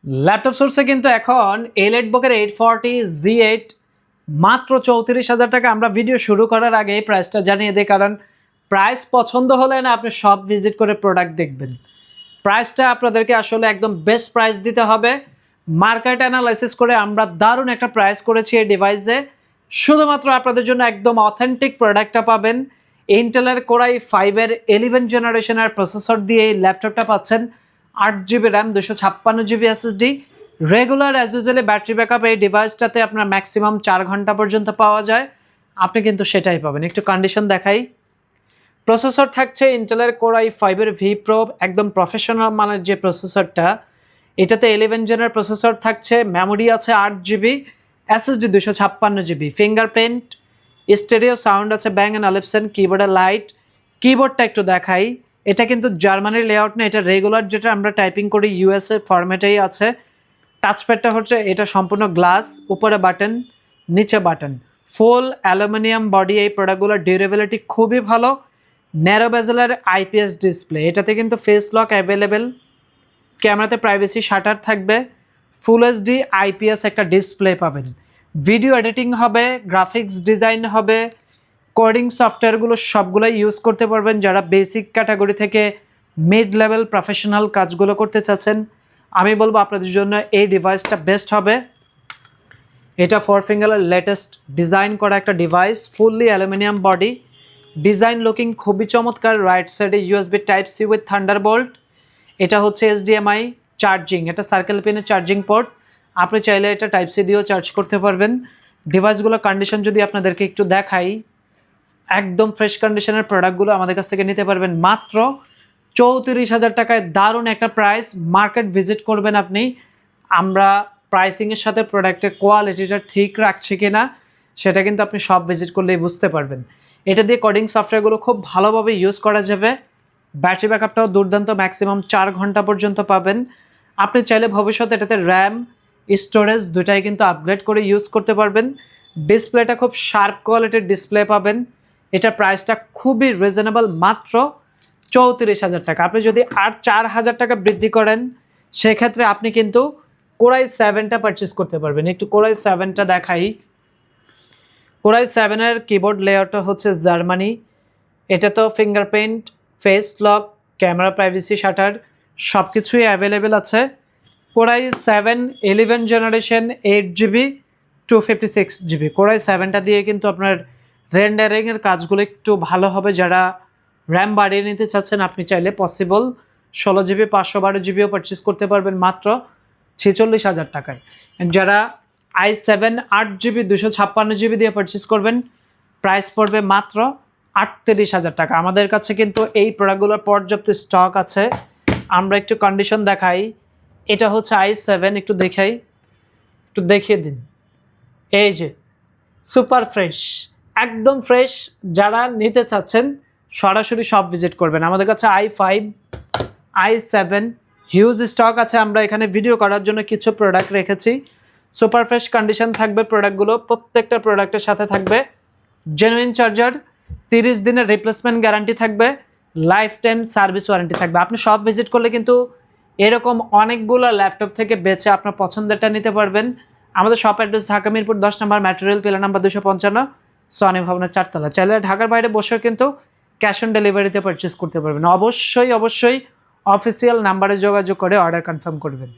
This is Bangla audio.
ল্যাপটপ সোর্সে কিন্তু এখন এলিট বুকের 840 Z8 মাত্র 34,000 টাকা। আমরা ভিডিও শুরু করার আগে এই প্রাইসটা জানিয়ে দিই, কারণ প্রাইস পছন্দ হলে না আপনি সব ভিজিট করে প্রোডাক্ট দেখবেন। প্রাইসটা আপনাদেরকে আসলে একদম বেস্ট প্রাইস দিতে হবে। মার্কেট অ্যানালাইসিস করে আমরা দারুণ একটা প্রাইস করেছি এই ডিভাইসে। শুধুমাত্র আপনাদের জন্য একদম অথেন্টিক প্রোডাক্টটা পাবেন। ইন্টেলের কোরাই 5-এর 11 জেনারেশনের প্রসেসর দিয়ে এই ল্যাপটপটা পাচ্ছেন। 8GB RAM, 256GB SSD, regular as usually battery backup এই ডিভাইসটাতে আপনার ম্যাক্সিমাম 4 ঘন্টা পর্যন্ত পাওয়া যায়। আপনি কিন্তু সেটাই পাবেন। একটু কন্ডিশন দেখাই। প্রসেসর থাকছে ইন্টেলের কোরাই 5-এর V Pro, একদম প্রফেশনাল মানের যে প্রসেসরটা, এটাতে 11 জেনের প্রসেসর থাকছে। মেমোরি আছে 8GB, SSD 256GB, fingerprint, stereo sound আছে ব্যাং অ্যান্ড অলিপসন, কিবোর্ডে লাইট। কিবোর্ডটা একটু দেখাই। এটা কিন্তু জার্মানির লেআউট না, এটা রেগুলার যেটা আমরা টাইপিং করি USA ফরম্যাটেই আছে। টাচপ্যাডটা হচ্ছে এটা সম্পূর্ণ গ্লাস, উপরে বাটন নিচে বাটন, ফুল অ্যালুমিনিয়াম বডি। এই প্রোডাক্টগুলোর ডিউরেবিলিটি খুবই ভালো। ন্যারো বেজেলের IPS ডিসপ্লে, এটাতে কিন্তু ফেস লক অ্যাভেলেবেল। ক্যামেরাতে প্রাইভেসি শাটার থাকবে। ফুল HD IPS একটা ডিসপ্লে পাবেন। ভিডিও এডিটিং হবে, গ্রাফিক্স ডিজাইন হবে, কোডিং সফটওয়্যারগুলো সবগুলোই ইউজ করতে পারবেন যারা বেসিক ক্যাটাগরি থেকে মিড লেভেল প্রফেশনাল কাজগুলো করতে চাচ্ছেন। আমি বলবো আপনাদের জন্য এই ডিভাইসটা বেস্ট হবে। এটা 4 ফিঙ্গারের লেটেস্ট ডিজাইন করা একটা device, fully aluminium body, design looking খুবই চমৎকার। রাইট সাইডে USB Type-C উইথ থান্ডারবোল্ট। এটা হচ্ছে HDMI চার্জিং, এটা সার্কেল পিনের চার্জিং পোর্ট। আপনি চাইলে এটা Type-C দিয়েও চার্জ করতে পারবেন। ডিভাইসগুলোর কন্ডিশন যদি আপনাদেরকে একটু দেখাই, একদম ফ্রেশ কন্ডিশনের প্রোডাক্টগুলো আমাদের কাছ থেকে নিতে পারবেন মাত্র 34,000 টাকায়। দারুণ একটা প্রাইস। মার্কেট ভিজিট করবেন আপনি। আমরা প্রাইসিংয়ের সাথে প্রোডাক্টের কোয়ালিটিটা ঠিক রাখছি কিনা সেটা কিন্তু আপনি সব ভিজিট করলেই বুঝতে পারবেন। এটা দিয়ে কোডিং সফটওয়্যারগুলো খুব ভালোভাবে ইউজ করা যাবে। ব্যাটারি ব্যাকআপটাও দুর্দান্ত, ম্যাক্সিমাম 4 ঘন্টা পর্যন্ত পাবেন। আপনি চাইলে ভবিষ্যতে এটাতে র্যাম স্টোরেজ দুটাই কিন্তু আপগ্রেড করে ইউজ করতে পারবেন। ডিসপ্লেটা খুব শার্প কোয়ালিটির ডিসপ্লে পাবেন। এটা প্রাইসটা খুবই রিজনেবল, মাত্র 34,000 টাকা। আপনি যদি আর 4,000 টাকা বৃদ্ধি করেন সেক্ষেত্রে আপনি কিন্তু কোরাই 7টা পারচেস করতে পারবেন। একটু কোরাই 7টা দেখাই। কোরাই 7-এর কিবোর্ড লেআউটটা হচ্ছে জার্মানি। এটা তো fingerprint, face lock, camera privacy shutter সব কিছুই অ্যাভেলেবেল আছে। Core i 7 11 generation 8GB 256GB। Core i 7টা দিয়ে কিন্তু আপনার রেন্ডারিংয়ের কাজগুলো একটু ভালো হবে। যারা র্যাম বাড়িয়ে নিতে চাচ্ছেন আপনি চাইলে পসিবল 16GB 512GBও পারচেস করতে পারবেন মাত্র 46,000 টাকায়। যারা i7 8GB 256GB দিয়ে পারচেস করবেন প্রাইস পড়বে মাত্র 38,000 টাকা। আমাদের কাছে কিন্তু এই প্রোডাক্টগুলোর পর্যাপ্ত স্টক আছে। আমরা একটু কন্ডিশন দেখাই। এটা হচ্ছে i7, একটু দেখাই, একটু দেখিয়ে দিন। এই যে সুপার ফ্রেশ, একদম ফ্রেশ। যারা নিতে চাচ্ছেন সরাসরি সব ভিজিট করবেন। আমাদের কাছে i5 i7 হিউজ স্টক আছে। আমরা এখানে ভিডিও করার জন্য কিছু প্রোডাক্ট রেখেছি। সুপার ফ্রেশ কন্ডিশন থাকবে প্রোডাক্টগুলো। প্রত্যেকটা প্রোডাক্টের সাথে থাকবে জেনুইন চার্জার, 30 দিনের রিপ্লেসমেন্ট গ্যারান্টি থাকবে, লাইফ টাইম সার্ভিস ওয়ারেন্টি থাকবে। আপনি সব ভিজিট করলে কিন্তু এরকম অনেকগুলো ল্যাপটপ থেকে বেছে আপনার পছন্দেরটা নিতে পারবেন। আমাদের শপ অ্যাড্রেস ঢাকা মিরপুর 10 নম্বর, ম্যাটেরিয়াল পিলার নাম্বার 255, সনি ভবনের 4 তলা। চাইলে ঢাকার বাইরে বসেও কিন্তু ক্যাশ অন ডেলিভারিতে পারচেস করতে পারবেন। অবশ্যই অফিসিয়াল নাম্বারে যোগাযোগ করে অর্ডার কনফার্ম করবেন।